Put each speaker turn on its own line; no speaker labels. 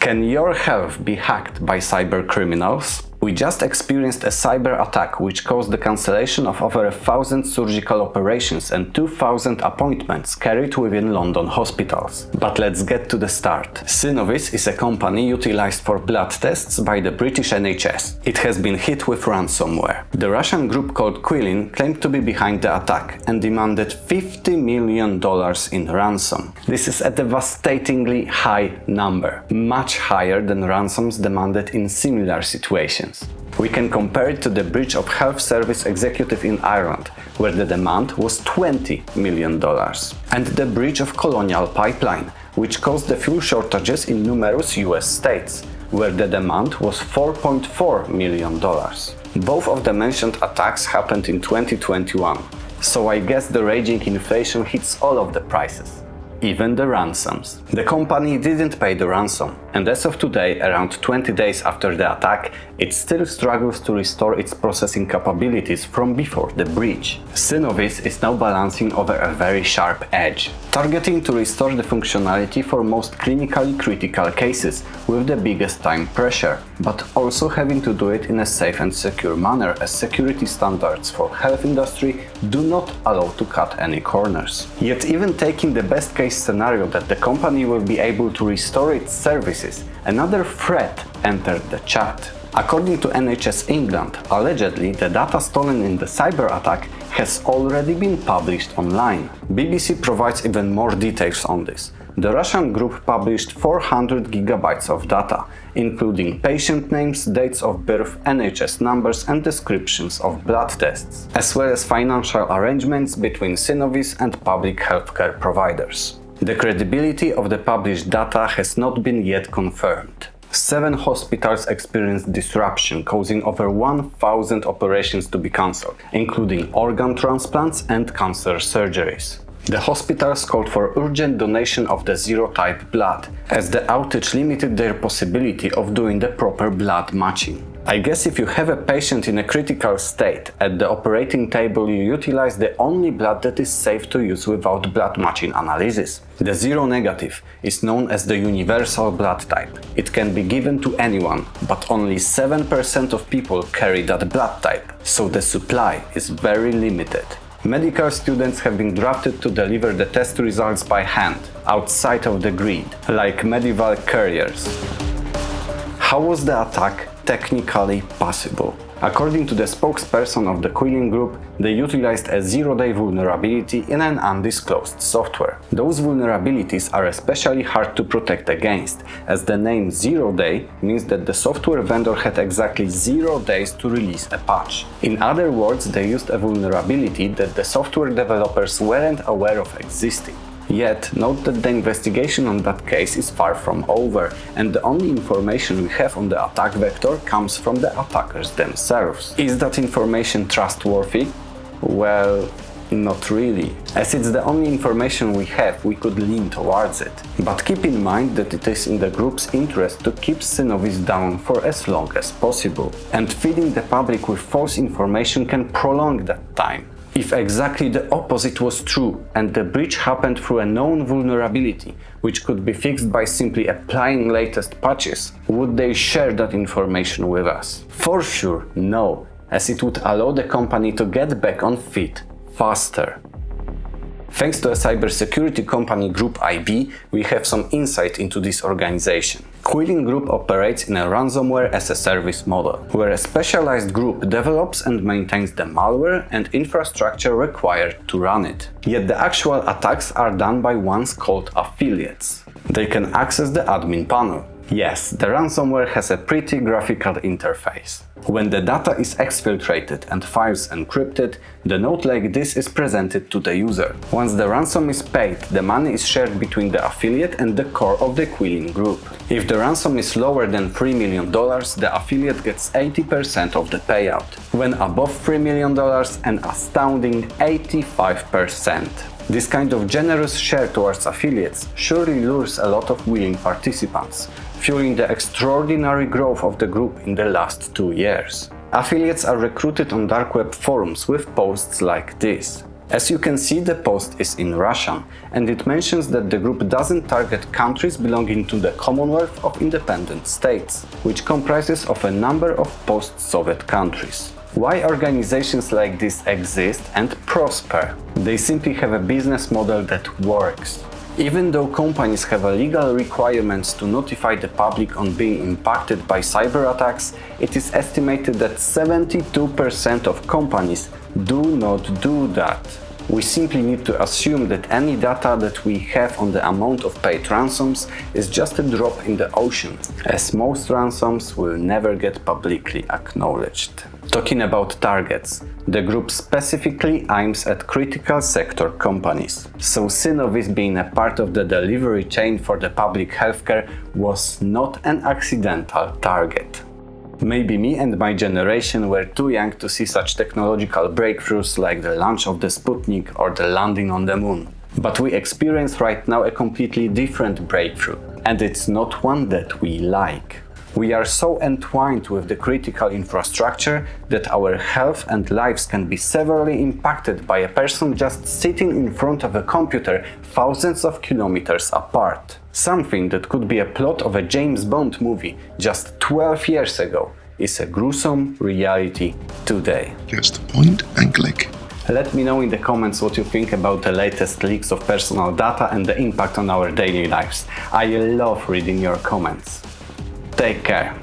Can your health be hacked by cyber criminals? We just experienced a cyber attack which caused the cancellation of over 1,000 surgical operations and 2,000 appointments carried within London hospitals. But let's get to the start. Synnovis is a company utilized for blood tests by the British NHS. It has been hit with ransomware. The Russian group called Qilin claimed to be behind the attack and demanded $50 million in ransom. This is a devastatingly high number, much higher than ransoms demanded in similar situations. We can compare it to the breach of health service executive in Ireland, where the demand was $20 million, and the breach of Colonial Pipeline, which caused the fuel shortages in numerous US states, where the demand was $4.4 million. Both of the mentioned attacks happened in 2021, so I guess the raging inflation hits all of the prices, even the ransoms. The company didn't pay the ransom, and as of today, around 20 days after the attack, it still struggles to restore its processing capabilities from before the breach. Synnovis is now balancing over a very sharp edge, targeting to restore the functionality for most clinically critical cases with the biggest time pressure, but also having to do it in a safe and secure manner, as security standards for health industry do not allow to cut any corners. Yet even taking the best case scenario that the company will be able to restore its services, another threat entered the chat. According to NHS England, allegedly the data stolen in the cyber attack has already been published online. BBC provides even more details on this. The Russian group published 400 gigabytes of data, including patient names, dates of birth, NHS numbers and descriptions of blood tests, as well as financial arrangements between Synnovis and public healthcare providers. The credibility of the published data has not been yet confirmed. 7 hospitals experienced disruption, causing over 1,000 operations to be cancelled, including organ transplants and cancer surgeries. The hospitals called for urgent donation of the zero-type blood, as the outage limited their possibility of doing the proper blood matching. I guess if you have a patient in a critical state, at the operating table you utilize the only blood that is safe to use without blood matching analysis. The zero negative is known as the universal blood type. It can be given to anyone, but only 7% of people carry that blood type, so the supply is very limited. Medical students have been drafted to deliver the test results by hand, outside of the grid, like medieval couriers. How was the attack technically possible? According to the spokesperson of the Qilin group, they utilized a zero-day vulnerability in an undisclosed software. Those vulnerabilities are especially hard to protect against, as the name Zero Day means that the software vendor had exactly 0 days to release a patch. In other words, they used a vulnerability that the software developers weren't aware of existing. Yet, note that the investigation on that case is far from over, and the only information we have on the attack vector comes from the attackers themselves. Is that information trustworthy? Well, not really. As it's the only information we have, we could lean towards it. But keep in mind that it is in the group's interest to keep Synnovis down for as long as possible, and feeding the public with false information can prolong that time. If exactly the opposite was true and the breach happened through a known vulnerability, which could be fixed by simply applying latest patches, would they share that information with us? For sure, no, as it would allow the company to get back on feet faster. Thanks to a cybersecurity company Group IB, we have some insight into this organization. Qilin Group operates in a ransomware as a service model, where a specialized group develops and maintains the malware and infrastructure required to run it. Yet the actual attacks are done by ones called affiliates. They can access the admin panel. Yes, the ransomware has a pretty graphical interface. When the data is exfiltrated and files encrypted, the note like this is presented to the user. Once the ransom is paid, the money is shared between the affiliate and the core of the Qilin group. If the ransom is lower than $3 million, the affiliate gets 80% of the payout. When above $3 million, an astounding 85%. This kind of generous share towards affiliates surely lures a lot of willing participants, fueling the extraordinary growth of the group in the last 2 years. Affiliates are recruited on dark web forums with posts like this. As you can see, the post is in Russian, and it mentions that the group doesn't target countries belonging to the Commonwealth of Independent States, which comprises of a number of post-Soviet countries. Why organizations like this exist and prosper? They simply have a business model that works. Even though companies have a legal requirements to notify the public on being impacted by cyber attacks, it is estimated that 72% of companies do not do that. We simply need to assume that any data that we have on the amount of paid ransoms is just a drop in the ocean, as most ransoms will never get publicly acknowledged. Talking about targets, the group specifically aims at critical sector companies. So Synnovis, being a part of the delivery chain for the public healthcare, was not an accidental target. Maybe me and my generation were too young to see such technological breakthroughs like the launch of the Sputnik or the landing on the moon. But we experience right now a completely different breakthrough, and it's not one that we like. We are so entwined with the critical infrastructure that our health and lives can be severely impacted by a person just sitting in front of a computer thousands of kilometers apart. Something that could be a plot of a James Bond movie just 12 years ago is a gruesome reality today.
Just point and click.
Let me know in the comments what you think about the latest leaks of personal data and the impact on our daily lives. I love reading your comments. Take care.